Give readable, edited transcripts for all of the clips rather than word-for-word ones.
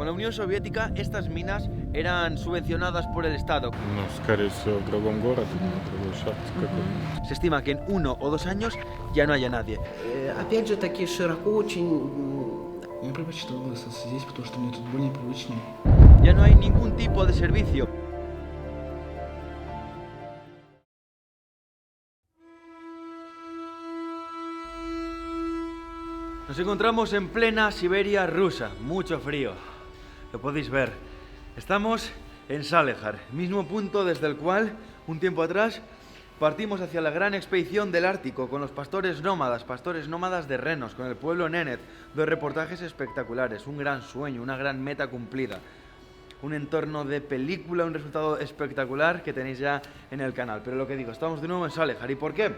Con la Unión Soviética estas minas eran subvencionadas por el Estado. Ну, скорее всего, в другом городе, на другой шахте какой-нибудь. Se estima que en 1 o 2 años ya no haya nadie. Опять же таки широко очень. Я предпочитал бы остаться здесь, потому что мне тут более привычнее. Ya no hay ningún tipo de servicio. Nos encontramos en plena Siberia rusa, mucho frío. Lo podéis ver. Estamos en Salekhard, mismo punto desde el cual, un tiempo atrás, partimos hacia la gran expedición del Ártico con los pastores nómadas de renos, con el pueblo Nenet. 2 reportajes espectaculares, un gran sueño, una gran meta cumplida. Un entorno de película, un resultado espectacular que tenéis ya en el canal. Pero lo que digo, estamos de nuevo en Salekhard. ¿Y por qué?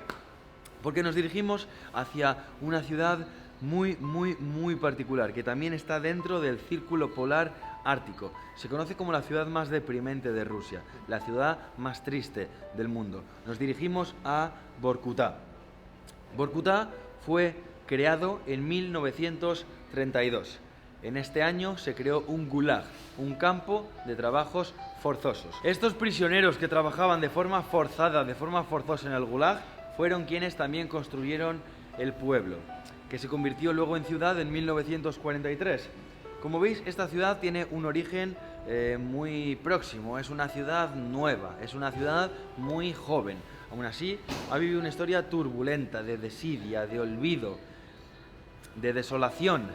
Porque nos dirigimos hacia una ciudad muy particular, que también está dentro del círculo polar ártico. Se conoce como la ciudad más deprimente de Rusia, la ciudad más triste del mundo. Nos dirigimos a Vorkuta. Vorkuta fue creado en 1932. En este año se creó un gulag, un campo de trabajos forzosos. Estos prisioneros que trabajaban de forma forzosa en el gulag, fueron quienes también construyeron el pueblo, que se convirtió luego en ciudad en 1943. Como veis, esta ciudad tiene un origen muy próximo, es una ciudad nueva, es una ciudad muy joven. Aún así, ha vivido una historia turbulenta, de desidia, de olvido, de desolación.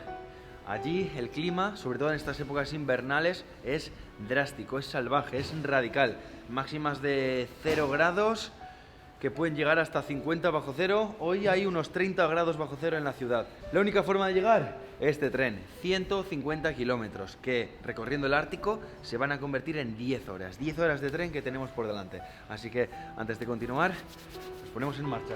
Allí el clima, sobre todo en estas épocas invernales, es drástico, es salvaje, es radical. Máximas de 0 grados, que pueden llegar hasta 50 bajo cero. Hoy hay unos 30 grados bajo cero en la ciudad. La única forma de llegar, este tren, 150 kilómetros, que recorriendo el Ártico se van a convertir en 10 horas. 10 horas de tren que tenemos por delante. Así que, antes de continuar, nos ponemos en marcha.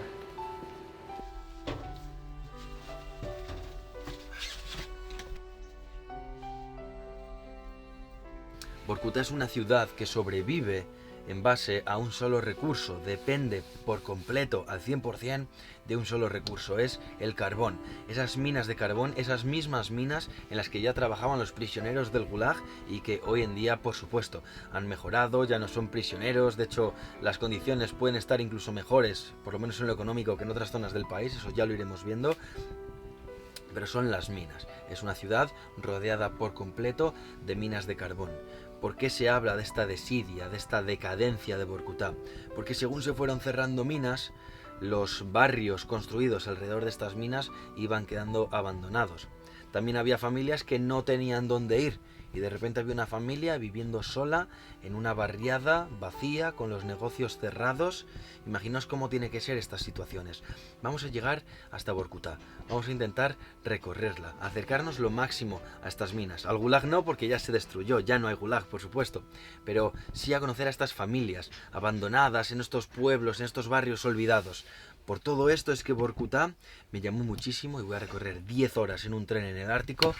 Vorkuta es una ciudad que sobrevive en base a un solo recurso, depende por completo al 100% de un solo recurso, es el carbón. Esas minas de carbón, esas mismas minas en las que ya trabajaban los prisioneros del Gulag y que hoy en día, por supuesto, han mejorado, ya no son prisioneros, de hecho las condiciones pueden estar incluso mejores, por lo menos en lo económico, que en otras zonas del país, eso ya lo iremos viendo. Pero son las minas. Es una ciudad rodeada por completo de minas de carbón. ¿Por qué se habla de esta desidia, de esta decadencia de Vorkuta? Porque según se fueron cerrando minas, los barrios construidos alrededor de estas minas iban quedando abandonados. También había familias que no tenían dónde ir y de repente había una familia viviendo sola en una barriada vacía con los negocios cerrados. Imaginaos cómo tiene que ser estas situaciones. Vamos a llegar hasta Vorkuta, vamos a intentar recorrerla, acercarnos lo máximo a estas minas. Al Gulag no, porque ya se destruyó, ya no hay Gulag, por supuesto, pero sí a conocer a estas familias abandonadas en estos pueblos, en estos barrios olvidados. Por todo esto es que Vorkuta me llamó muchísimo y voy a recorrer 10 horas en un tren en el Ártico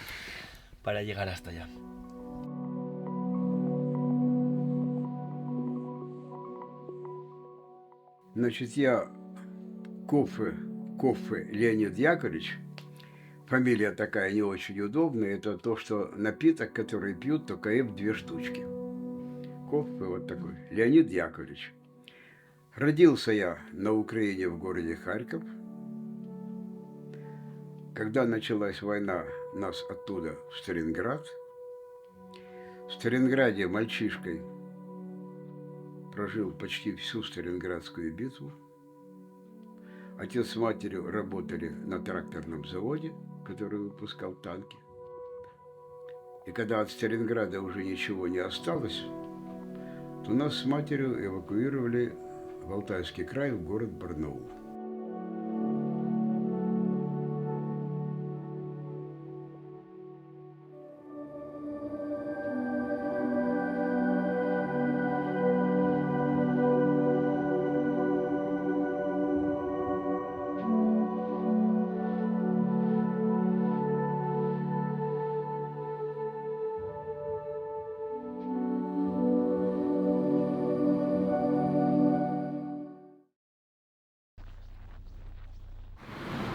para llegar hasta allá. Значит, я Кофе Леонид Яковлевич, фамилия такая не очень удобная, это то, что напиток, который пьют, только в 2 штучки. Кофе вот такой, Леонид Яковлевич. Родился я на Украине в городе Харьков. Когда началась война, нас оттуда в Сталинград. В Сталинграде мальчишкой прожил почти всю Сталинградскую битву. Отец с матерью работали на тракторном заводе, который выпускал танки. И когда от Сталинграда уже ничего не осталось, то нас с матерью эвакуировали в Алтайский край, в город Барнаул.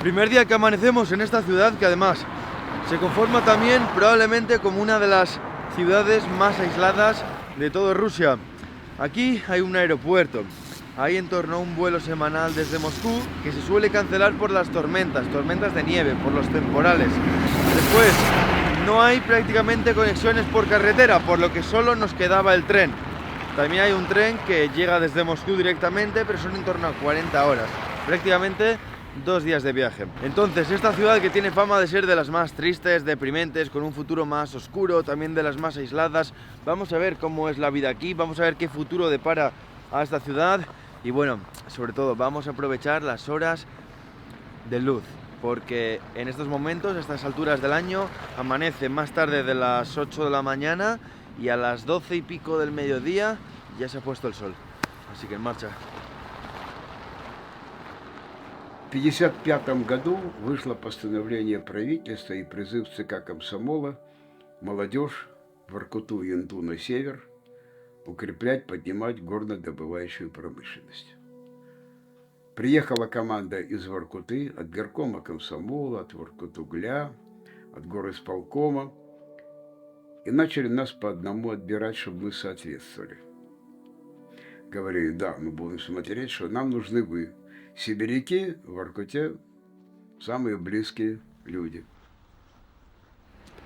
Primer día que amanecemos en esta ciudad que además Se conforma también probablemente como una de las ciudades más aisladas de toda Rusia. Aquí hay un aeropuerto, hay en torno a un vuelo semanal desde Moscú que se suele cancelar por las tormentas de nieve, por los temporales. Después, no hay prácticamente conexiones por carretera, por lo que solo nos quedaba el tren. También hay un tren que llega desde Moscú directamente, pero son en torno a 40 horas, prácticamente 2 días de viaje. Entonces, esta ciudad que tiene fama de ser de las más tristes, deprimentes, con un futuro más oscuro, también de las más aisladas, vamos a ver cómo es la vida aquí, vamos a ver qué futuro depara a esta ciudad y bueno, sobre todo vamos a aprovechar las horas de luz, porque en estos momentos, a estas alturas del año, amanece más tarde de las 8 de la mañana y a las 12 y pico del mediodía ya se ha puesto el sol. Así que en marcha. В 1955 году вышло постановление правительства и призыв ЦК комсомола молодежь Воркуту и Инту на север укреплять, поднимать горнодобывающую промышленность. Приехала команда из Воркуты, от горкома комсомола, от Воркутугля, от горисполкома, и начали нас по одному отбирать, чтобы мы соответствовали. Говорили, да, мы будем смотреть, что нам нужны вы. Сибиряки в Воркуте самые близкие люди.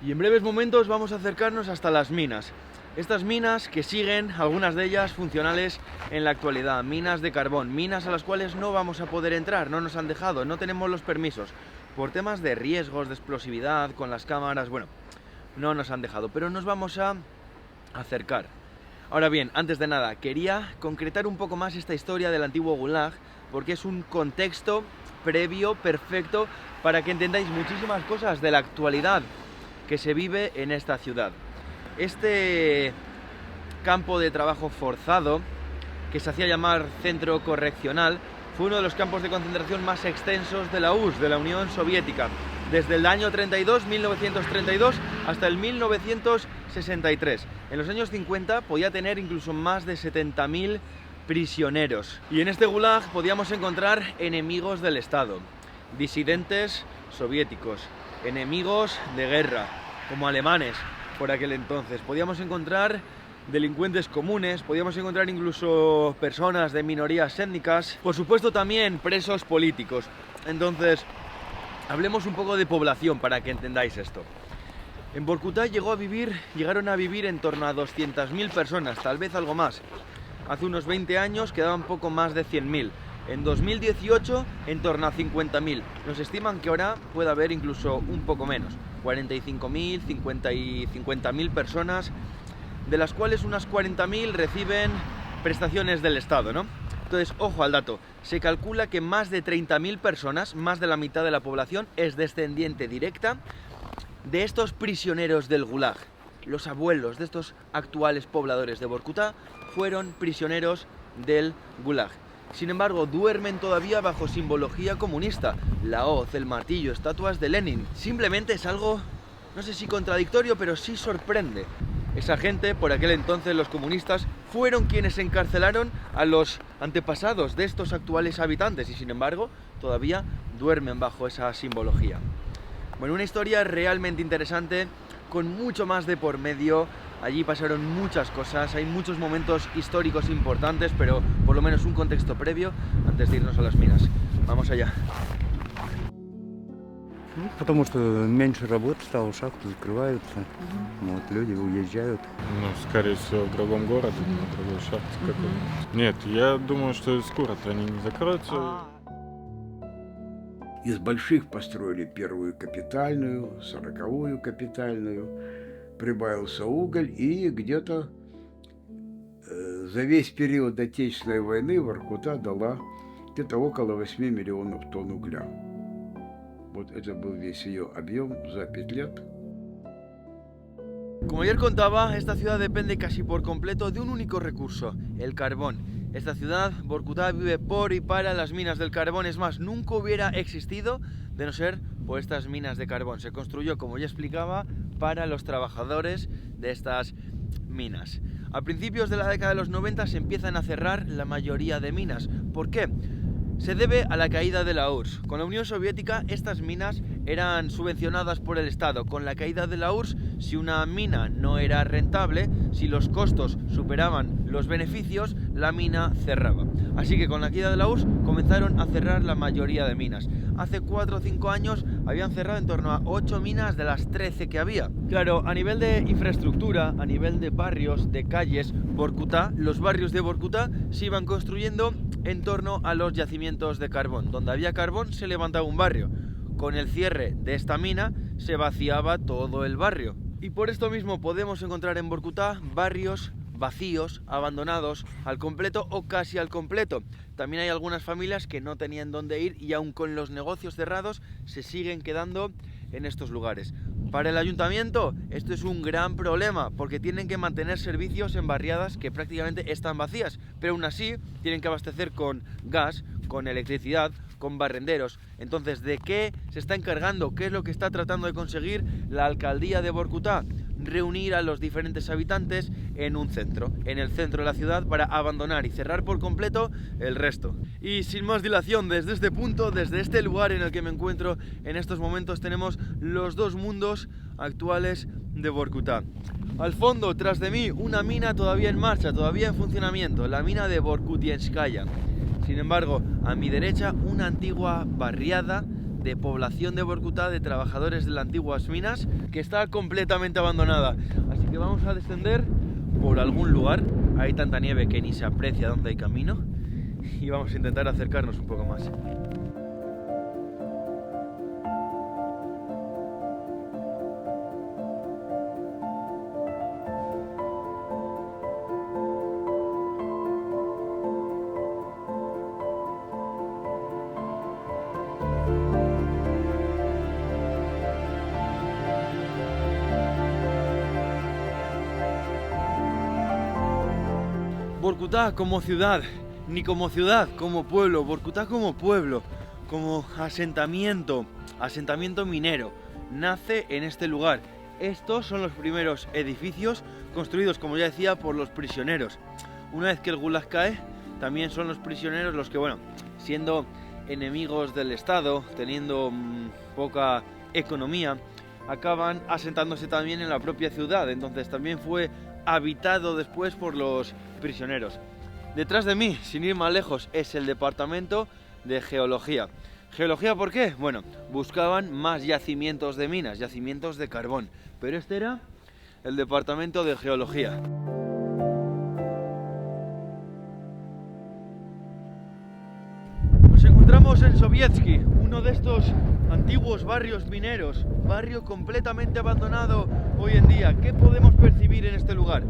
Y en breves momentos vamos a acercarnos hasta las minas. Estas minas que siguen, algunas de ellas funcionales en la actualidad, minas de carbón, minas a las cuales no vamos a poder entrar, no nos han dejado, no tenemos los permisos, por temas de riesgos, de explosividad, con las cámaras, bueno, no nos han dejado, pero nos vamos a acercar. Ahora bien, antes de nada, quería concretar un poco más esta historia del antiguo Gulag, porque es un contexto previo, perfecto, para que entendáis muchísimas cosas de la actualidad que se vive en esta ciudad. Este campo de trabajo forzado, que se hacía llamar centro correccional, fue uno de los campos de concentración más extensos de la URSS, de la Unión Soviética, desde el año 1932, hasta el 1963. En los años 50 podía tener incluso más de 70.000 prisioneros. Y en este Gulag podíamos encontrar enemigos del Estado, disidentes soviéticos, enemigos de guerra, como alemanes por aquel entonces. Podíamos encontrar delincuentes comunes, podíamos encontrar incluso personas de minorías étnicas, por supuesto también presos políticos. Entonces, hablemos un poco de población para que entendáis esto. En Vorkuta llegaron a vivir en torno a 200.000 personas, tal vez algo más. Hace unos 20 años quedaban poco más de 100.000. En 2018, en torno a 50.000. Nos estiman que ahora puede haber incluso un poco menos. 45.000, 50.000 personas, de las cuales unas 40.000 reciben prestaciones del Estado, ¿no? Entonces, ojo al dato. Se calcula que más de 30.000 personas, más de la mitad de la población, es descendiente directa de estos prisioneros del Gulag. Los abuelos de estos actuales pobladores de Vorkuta fueron prisioneros del Gulag. Sin embargo, duermen todavía bajo simbología comunista. La hoz, el martillo, estatuas de Lenin. Simplemente es algo, no sé si contradictorio, pero sí sorprende. Esa gente, por aquel entonces los comunistas, fueron quienes encarcelaron a los antepasados de estos actuales habitantes y sin embargo todavía duermen bajo esa simbología. Bueno, una historia realmente interesante, con mucho más de por medio. Allí pasaron muchas cosas, hay muchos momentos históricos importantes, pero por lo menos un contexto previo antes de irnos a las minas. Vamos allá. Ну, потому что меньше работы стало, шахты закрываются, вот, люди уезжают. Ну, скорее всего, в другом городе, на другой шахте какой-нибудь. Нет, я думаю, что скоро-то они не закроются. Из больших построили первую капитальную, 40-ю капитальную, прибавился уголь, и где-то за весь период Отечественной войны Воркута дала где-то около 8 миллионов тонн угля. Вот это был весь ее объем за 5 лет. Como ayer contaba, esta ciudad depende casi por completo de un único recurso, el carbón. Esta ciudad, Vorkuta, vive por y para las minas del carbón. Es más, nunca hubiera existido de no ser por estas minas de carbón. Se construyó, como ya explicaba, para los trabajadores de estas minas. A principios de la década de los 90 se empiezan a cerrar la mayoría de minas. ¿Por qué? Se debe a la caída de la URSS. Con la Unión Soviética estas minas eran subvencionadas por el Estado. Con la caída de la URSS, si una mina no era rentable, si los costos superaban los beneficios, la mina cerraba. Así que con la caída de la URSS comenzaron a cerrar la mayoría de minas. Hace 4 o 5 años habían cerrado en torno a 8 minas de las 13 que había. Claro, a nivel de infraestructura, a nivel de barrios, de calles, Vorkutá, los barrios de Vorkutá se iban construyendo en torno a los yacimientos de carbón. Donde había carbón se levantaba un barrio. Con el cierre de esta mina se vaciaba todo el barrio. Y por esto mismo podemos encontrar en Vorkutá barrios vacíos, abandonados al completo o casi al completo. También hay algunas familias que no tenían dónde ir y aun con los negocios cerrados se siguen quedando en estos lugares. Para el ayuntamiento esto es un gran problema porque tienen que mantener servicios en barriadas que prácticamente están vacías, pero aún así tienen que abastecer con gas, con electricidad, con barrenderos. Entonces, ¿de qué se está encargando? ¿Qué es lo que está tratando de conseguir la alcaldía de Vorkutá? Reunir a los diferentes habitantes en un centro, en el centro de la ciudad, para abandonar y cerrar por completo el resto. Y sin más dilación, desde este punto, desde este lugar en el que me encuentro en estos momentos, tenemos los dos mundos actuales de Vorkutá. Al fondo, tras de mí, una mina todavía en marcha, todavía en funcionamiento, la mina de Vorkutienskaya. Sin embargo, a mi derecha, una antigua barriada de población de Vorkutá, de trabajadores de las antiguas minas, que está completamente abandonada. Así que vamos a descender por algún lugar. Hay tanta nieve que ni se aprecia dónde hay camino. Y vamos a intentar acercarnos un poco más. Vorkutá como ciudad, ni como ciudad, como pueblo. Vorkutá como pueblo, como asentamiento minero, nace en este lugar. Estos son los primeros edificios construidos, como ya decía, por los prisioneros. Una vez que el Gulag cae, también son los prisioneros los que, bueno, siendo enemigos del Estado, teniendo poca economía, acaban asentándose también en la propia ciudad. Entonces también fue habitado después por los prisioneros. Detrás de mí, sin ir más lejos, es el departamento de geología. ¿Geología por qué? Bueno, buscaban más yacimientos de minas, yacimientos de carbón, pero este era el departamento de geología. Nos encontramos en Sovietsky, uno de estos antiguos barrios mineros, barrio completamente abandonado hoy en día. ¿Qué podemos percibir en este lugar?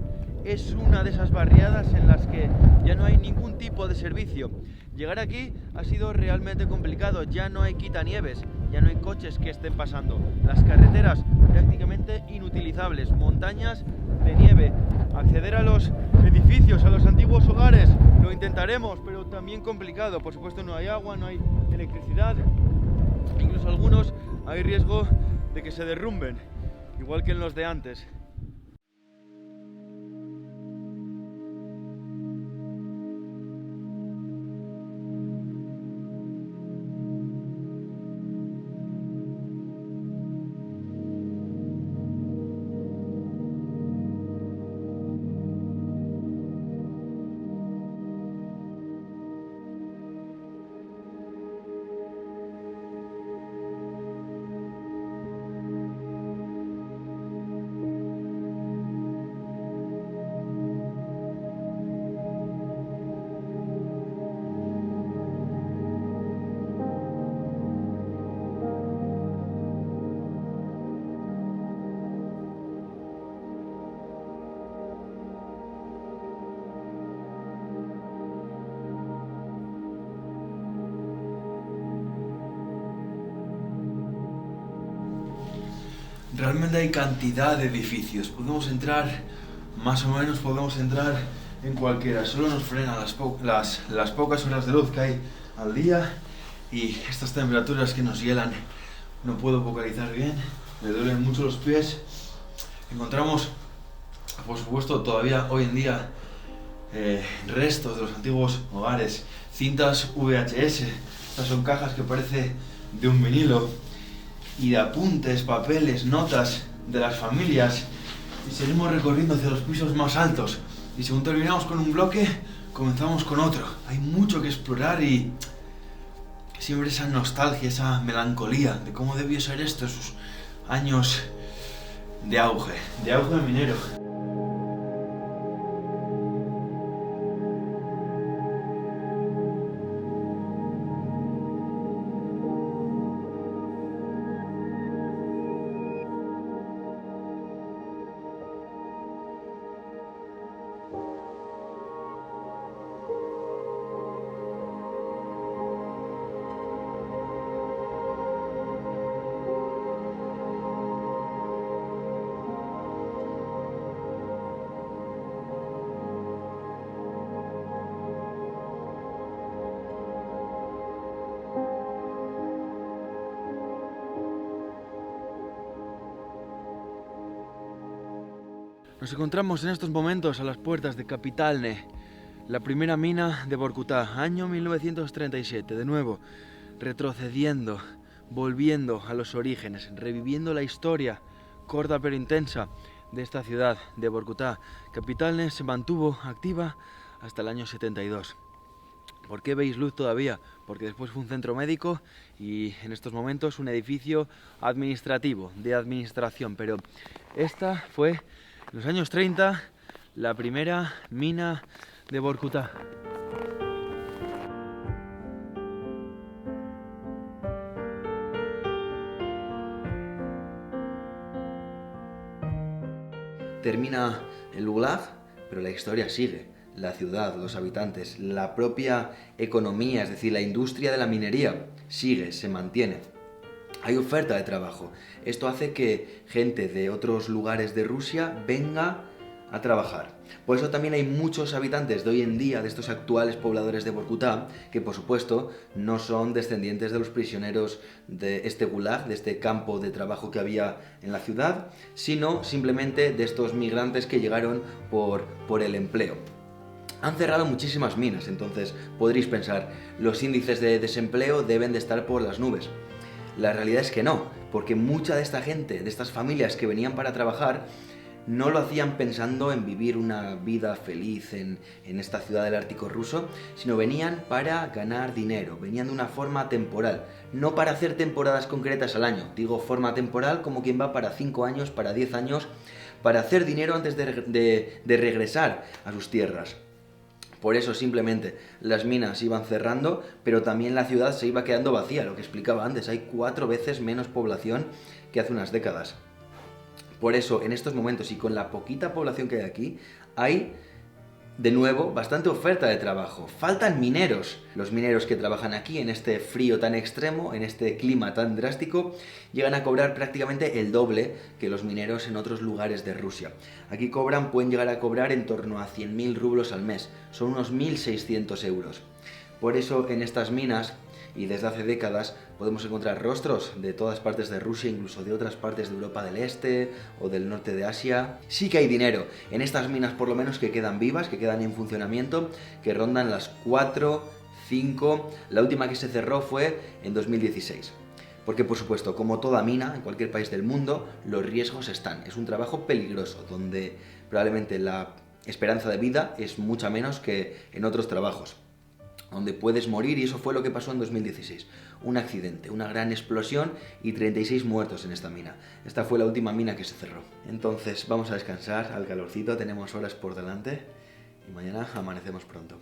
Es una de esas barriadas en las que ya no hay ningún tipo de servicio. Llegar aquí ha sido realmente complicado, ya no hay quitanieves, ya no hay coches que estén pasando. Las carreteras prácticamente inutilizables, montañas de nieve. Acceder a los edificios, a los antiguos hogares, lo intentaremos, pero también complicado. Por supuesto no hay agua, no hay electricidad, incluso algunos hay riesgo de que se derrumben, igual que en los de antes. Realmente hay cantidad de edificios, podemos entrar, más o menos podemos entrar en cualquiera, solo nos frenan las pocas horas de luz que hay al día y estas temperaturas que nos hielan. No puedo vocalizar bien, me duelen mucho los pies. Encontramos, por supuesto, todavía hoy en día restos de los antiguos hogares, cintas VHS, estas son cajas que parece de un vinilo. y de apuntes, papeles, notas de las familias. Y seguimos recorriendo hacia los pisos más altos. Y según terminamos con un bloque, comenzamos con otro. Hay mucho que explorar y siempre esa nostalgia, esa melancolía de cómo debió ser esto, esos años de auge minero. Nos encontramos en estos momentos a las puertas de Kapitalne, la primera mina de Vorkutá, año 1937. De nuevo, retrocediendo, volviendo a los orígenes, reviviendo la historia corta pero intensa de esta ciudad de Vorkutá. Kapitalne se mantuvo activa hasta el año 72. ¿Por qué veis luz todavía? Porque después fue un centro médico y en estos momentos un edificio administrativo, de administración. Pero esta fue, en los años 30, la primera mina de Vorkutá. Termina el Gulag, pero la historia sigue. La ciudad, los habitantes, la propia economía, es decir, la industria de la minería, sigue, se mantiene. Hay oferta de trabajo. Esto hace que gente de otros lugares de Rusia venga a trabajar. Por eso también hay muchos habitantes de hoy en día, de estos actuales pobladores de Vorkutá, que por supuesto no son descendientes de los prisioneros de este Gulag, de este campo de trabajo que había en la ciudad, sino simplemente de estos migrantes que llegaron por el empleo. Han cerrado muchísimas minas, entonces podréis pensar, los índices de desempleo deben de estar por las nubes. La realidad es que no, porque mucha de esta gente, de estas familias que venían para trabajar, no lo hacían pensando en vivir una vida feliz en esta ciudad del Ártico ruso, sino venían para ganar dinero, venían de una forma temporal, no para hacer temporadas concretas al año. Digo forma temporal como quien va para 5 años, para 10 años, para hacer dinero antes de regresar a sus tierras. Por eso simplemente las minas iban cerrando, pero también la ciudad se iba quedando vacía, lo que explicaba antes, hay 4 veces menos población que hace unas décadas. Por eso, en estos momentos y con la poquita población que hay aquí, hay, de nuevo, bastante oferta de trabajo. Faltan mineros. Los mineros que trabajan aquí, en este frío tan extremo, en este clima tan drástico, llegan a cobrar prácticamente el doble que los mineros en otros lugares de Rusia. Aquí pueden llegar a cobrar en torno a 100.000 rublos al mes. Son unos 1.600 euros. Por eso, en estas minas, y desde hace décadas, podemos encontrar rostros de todas partes de Rusia, incluso de otras partes de Europa del Este o del norte de Asia. Sí que hay dinero en estas minas, por lo menos, que quedan vivas, que quedan en funcionamiento, que rondan las 4, 5... La última que se cerró fue en 2016. Porque, por supuesto, como toda mina en cualquier país del mundo, los riesgos están. Es un trabajo peligroso, donde probablemente la esperanza de vida es mucha menos que en otros trabajos, donde puedes morir, y eso fue lo que pasó en 2016. Un accidente, una gran explosión y 36 muertos en esta mina. Esta fue la última mina que se cerró. Entonces vamos a descansar al calorcito, tenemos horas por delante y mañana amanecemos pronto.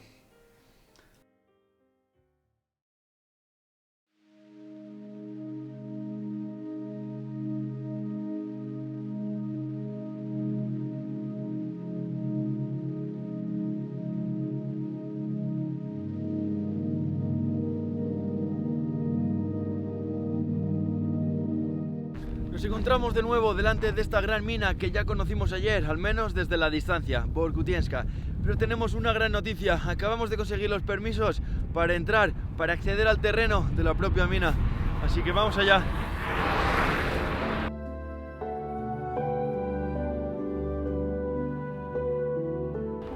Nos encontramos de nuevo delante de esta gran mina que ya conocimos ayer, al menos desde la distancia, Vorkutienska. Pero tenemos una gran noticia, acabamos de conseguir los permisos para entrar, para acceder al terreno de la propia mina. Así que vamos allá.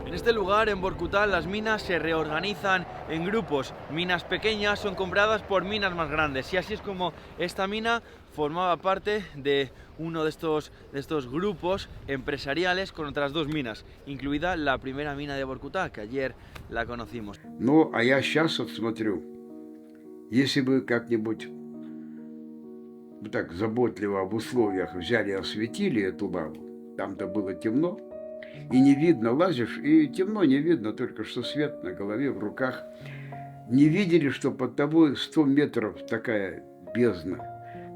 En este lugar, en Vorkutá, las minas se reorganizan en grupos. Minas pequeñas son compradas por minas más grandes. Y así es como esta mina formaba parte de uno de estos grupos empresariales con otras dos minas, incluida la primera mina de Vorkutá, que ayer la conocimos. Ну, а я сейчас вот смотрю, если бы как-нибудь вот так заботливо об условиях взяли и осветили эту лаву, там-то было темно, и не видно, лазишь, и темно, не видно, только что свет на голове, в руках. Не видели, что под тобой 100 метров такая бездна,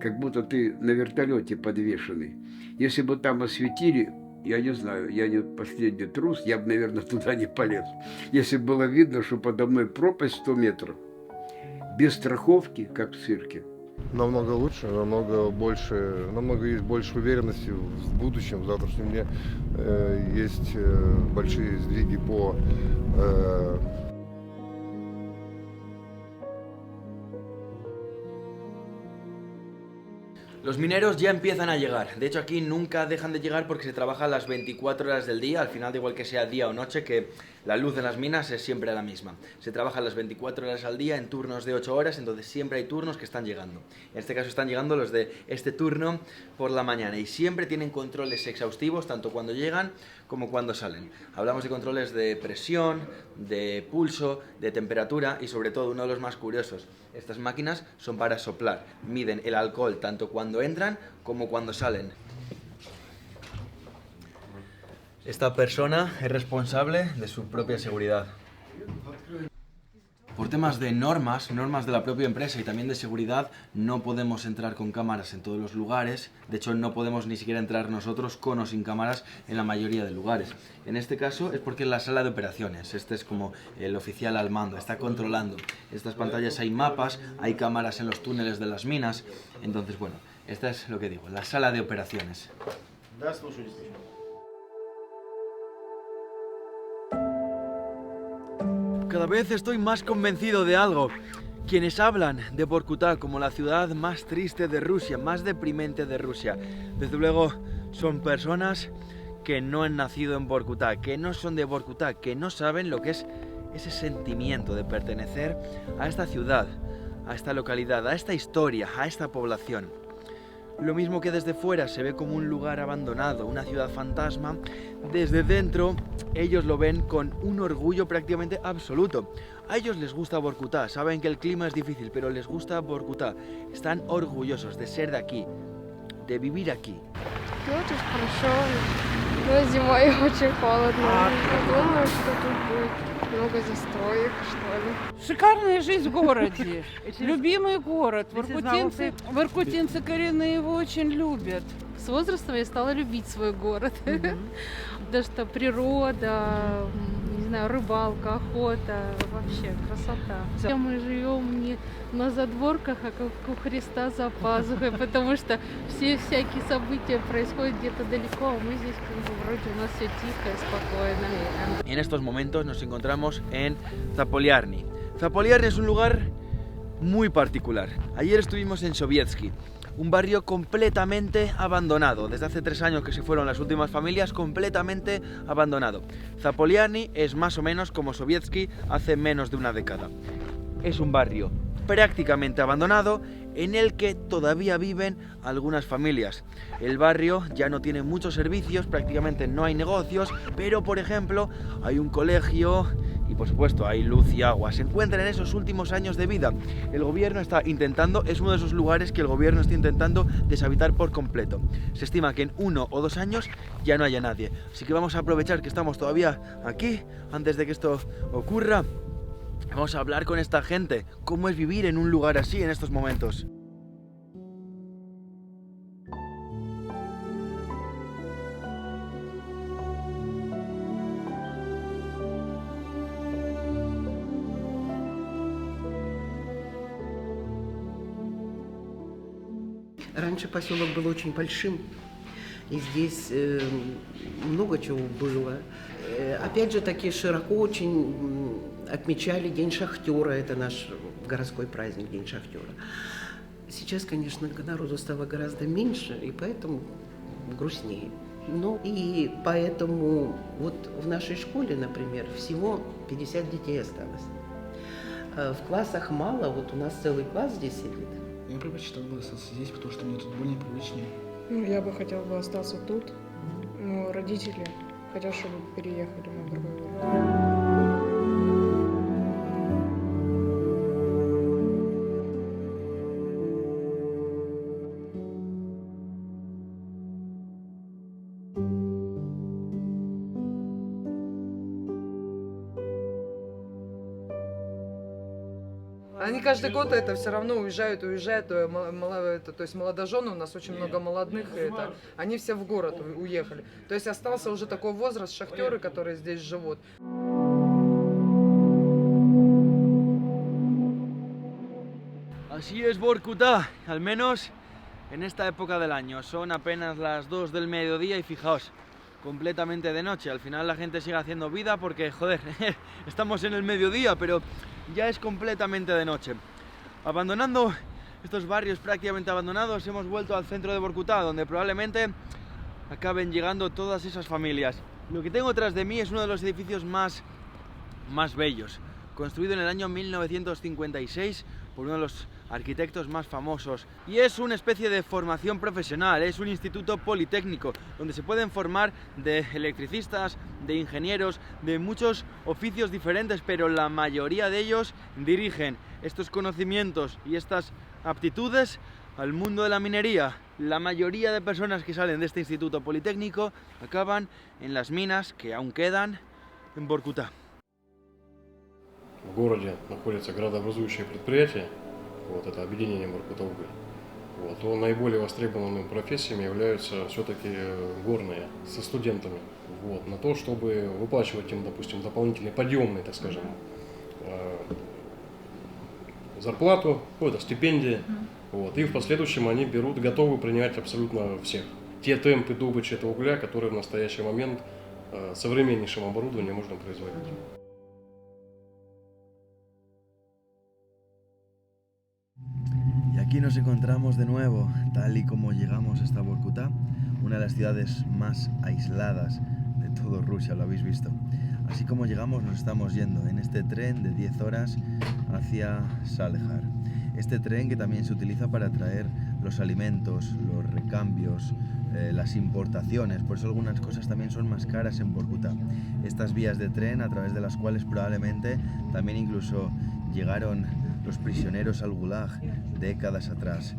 как будто ты на вертолете подвешенный. Если бы там осветили, я не знаю, я не последний трус, я бы, наверное, туда не полез. Если бы было видно, что подо мной пропасть 100 метров, без страховки, как в цирке. Намного лучше, намного есть больше уверенности в будущем, в завтрашнем дне. Есть большие сдвиги по Los mineros ya empiezan a llegar. De hecho, aquí nunca dejan de llegar porque se trabaja las 24 horas del día. Al final, da igual que sea día o noche, que la luz en las minas es siempre la misma. Se trabaja las 24 horas al día en turnos de 8 horas, entonces siempre hay turnos que están llegando. En este caso están llegando los de este turno por la mañana y siempre tienen controles exhaustivos, tanto cuando llegan como cuando salen. Hablamos de controles de presión, de pulso, de temperatura y sobre todo, uno de los más curiosos, estas máquinas son para soplar. Miden el alcohol tanto cuando entran como cuando salen. Esta persona es responsable de su propia seguridad. Por temas de normas de la propia empresa y también de seguridad, no podemos entrar con cámaras en todos los lugares. De hecho, no podemos ni siquiera entrar nosotros con o sin cámaras en la mayoría de lugares. En este caso es porque en la sala de operaciones, este es como el oficial al mando, está controlando. En estas pantallas hay mapas, hay cámaras en los túneles de las minas. Entonces, bueno, esta es lo que digo, la sala de operaciones. Cada vez estoy más convencido de algo. Quienes hablan de Vorkutá como la ciudad más triste de Rusia, más deprimente de Rusia, desde luego son personas que no han nacido en Vorkutá, que no son de Vorkutá, que no saben lo que es ese sentimiento de pertenecer a esta ciudad, a esta localidad, a esta historia, a esta población. Lo mismo que desde fuera se ve como un lugar abandonado, una ciudad fantasma, desde dentro ellos lo ven con un orgullo prácticamente absoluto. A ellos les gusta Vorkutá, saben que el clima es difícil, pero les gusta Vorkutá. Están orgullosos de ser de aquí, de vivir aquí. Очень хорошо, но зимой очень холодно. Думаю, что тут будет много застроек, что ли. Шикарная жизнь в городе. Любимый город. Воркутинцы коренные его очень любят. С возрастом я стала любить свой город. Потому что природа, не знаю, рыбалка, охота, вообще красота. Мы живем не на задворках, а как у Христа за пазухой, потому что все всякие события происходят где-то далеко, а мы здесь как бы вроде у нас все тихо и спокойно. En estos momentos nos encontramos en Zapolyarny. Zapolyarny es un lugar muy particular. Ayer estuvimos en Sovietsky, un barrio completamente abandonado. Desde hace 3 años que se fueron las últimas familias, completamente abandonado. Zapolyarny es más o menos como Sovietsky hace menos de una década. Es un barrio prácticamente abandonado en el que todavía viven algunas familias. El barrio ya no tiene muchos servicios, prácticamente no hay negocios, pero por ejemplo hay un colegio y por supuesto hay luz y agua. Se encuentran en esos últimos años de vida. El gobierno está intentando, es uno de esos lugares que el gobierno está intentando deshabitar por completo. Se estima que en 1 o 2 años ya no haya nadie. Así que vamos a aprovechar que estamos todavía aquí, antes de que esto ocurra. Vamos a hablar con esta gente, cómo es vivir en un lugar así en estos momentos. Раньше поселок был очень большим, и здесь много чего было. Опять же таки широко очень отмечали День шахтера, это наш городской праздник, День шахтера. Сейчас, конечно, народу стало гораздо меньше, и поэтому грустнее. Ну и поэтому вот в нашей школе, например, всего 50 детей осталось. В классах мало, вот у нас целый класс здесь сидит. Я предпочитал бы остаться здесь, потому что мне тут более привычнее. Ну, я бы хотела бы остаться тут, но родители хотят, чтобы переехали на другой город. Они каждый год это все равно уезжают, то есть молодожены, у нас очень много молодых, они все в город уехали. То есть остался уже такой возраст, шахтеры, которые здесь живут. Así es Vorkuta, al menos en esta época del año. Son apenas las 2 del mediodía y fijaos, completamente de noche. Al final la gente sigue haciendo vida porque, joder, estamos en el mediodía, pero ya es completamente de noche. Abandonando estos barrios prácticamente abandonados, hemos vuelto al centro de Vorkuta, donde probablemente acaben llegando todas esas familias. Lo que tengo tras de mí es uno de los edificios más bellos, construido en el año 1956 por uno de los arquitectos más famosos, y es una especie de formación profesional, es un instituto politécnico donde se pueden formar de electricistas, de ingenieros, de muchos oficios diferentes, pero la mayoría de ellos dirigen estos conocimientos y estas aptitudes al mundo de la minería. La mayoría de personas que salen de este instituto politécnico acaban en las minas que aún quedan en Vorkuta. В городе находятся градообразующие предприятия, вот это объединение Воркута-Уголь. Вот, то наиболее востребованными профессиями являются все-таки горные, со студентами. Вот, на то, чтобы выплачивать им, допустим, дополнительные подъемные, так скажем, зарплату, какую-то стипендии. Вот, и в последующем они берут, готовы принять абсолютно всех. Те темпы добычи этого угля, которые в настоящий момент современнейшим оборудованием можно производить. Y aquí nos encontramos de nuevo, tal y como llegamos hasta Vorkuta, una de las ciudades más aisladas de todo Rusia, lo habéis visto. Así como llegamos, nos estamos yendo en este tren de 10 horas hacia Salekhard. Este tren que también se utiliza para traer los alimentos, los recambios, las importaciones, por eso algunas cosas también son más caras en Vorkuta. Estas vías de tren a través de las cuales probablemente también incluso llegaron los prisioneros al Gulag décadas atrás.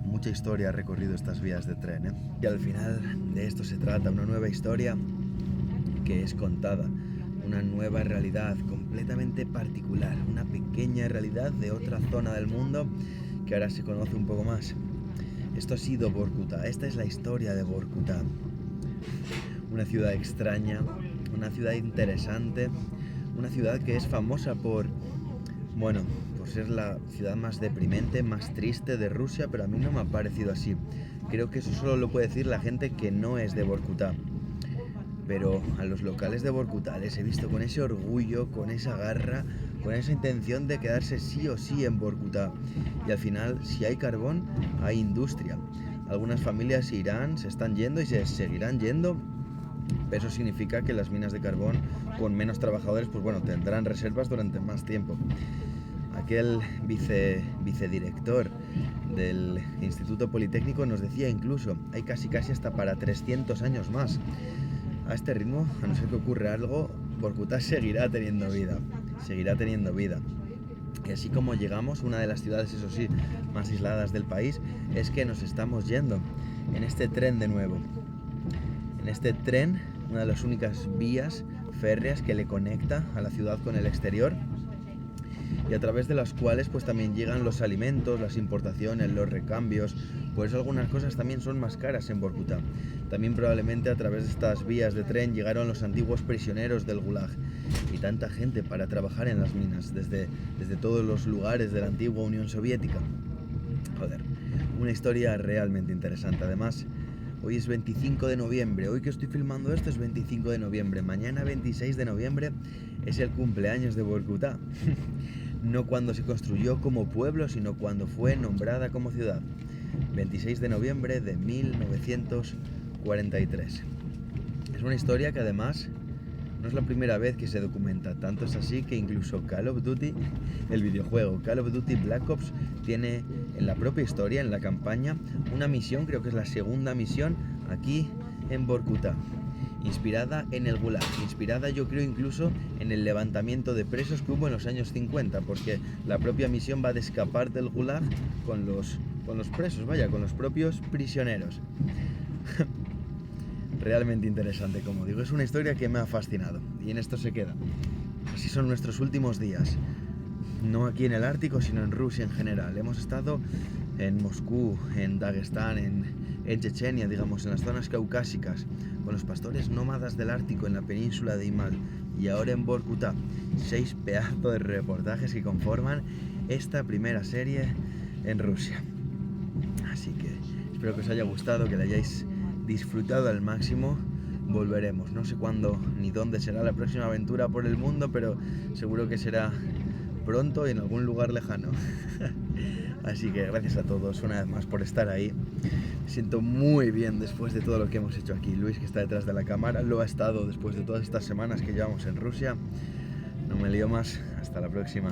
Mucha historia ha recorrido estas vías de tren, ¿eh? Y al final de esto se trata, una nueva historia que es contada, una nueva realidad completamente particular, una pequeña realidad de otra zona del mundo que ahora se conoce un poco más. Esto ha sido Vorkuta, esta es la historia de Vorkuta. Una ciudad extraña, una ciudad interesante, una ciudad que es famosa por ser la ciudad más deprimente, más triste de Rusia, pero a mí no me ha parecido así. Creo que eso solo lo puede decir la gente que no es de Vorkuta. Pero a los locales de Vorkuta les he visto con ese orgullo, con esa garra, con esa intención de quedarse sí o sí en Vorkuta. Y al final, si hay carbón, hay industria. Algunas familias se irán, se están yendo y se seguirán yendo. Eso significa que las minas de carbón, con menos trabajadores, tendrán reservas durante más tiempo. Aquel vicedirector del Instituto Politécnico nos decía incluso, hay casi hasta para 300 años más. A este ritmo, a no ser que ocurra algo, Vorkuta seguirá teniendo vida. Y así como llegamos, una de las ciudades, eso sí, más aisladas del país, es que nos estamos yendo en este tren de nuevo. En este tren, una de las únicas vías férreas que le conecta a la ciudad con el exterior, y a través de las cuales pues también llegan los alimentos, las importaciones, los recambios. Por eso algunas cosas también son más caras en Vorkuta. También probablemente a través de estas vías de tren llegaron los antiguos prisioneros del Gulag y tanta gente para trabajar en las minas desde todos los lugares de la antigua Unión Soviética. Joder, una historia realmente interesante. Además, hoy es 25 de noviembre, hoy que estoy filmando esto es 25 de noviembre, mañana 26 de noviembre es el cumpleaños de Vorkuta. No cuando se construyó como pueblo, sino cuando fue nombrada como ciudad. 26 de noviembre de 1945. 43. Es una historia que además no es la primera vez que se documenta, tanto es así que incluso Call of Duty, el videojuego Call of Duty Black Ops, tiene en la propia historia, en la campaña, una misión, creo que es la segunda misión, aquí en Vorkuta, inspirada en el Gulag, inspirada yo creo incluso en el levantamiento de presos que hubo en los años 50, porque la propia misión va de escapar del Gulag con los presos, vaya, con los propios prisioneros. Realmente interesante, como digo, es una historia que me ha fascinado y en esto se queda. Así son nuestros últimos días, no aquí en el Ártico, sino en Rusia en general. Hemos estado en Moscú, en Dagestán, en Chechenia, digamos, en las zonas caucásicas, con los pastores nómadas del Ártico en la península de Imal y ahora en Vorkuta. 6 pedazos de reportajes que conforman esta primera serie en Rusia. Así que espero que os haya gustado, que la hayáis disfrutado al máximo. Volveremos, no sé cuándo ni dónde será la próxima aventura por el mundo, pero seguro que será pronto y en algún lugar lejano. Así que gracias a todos una vez más por estar ahí. Me siento muy bien después de todo lo que hemos hecho aquí. Luis, que está detrás de la cámara, lo ha estado después de todas estas semanas que llevamos en Rusia. No me lío más, hasta la próxima.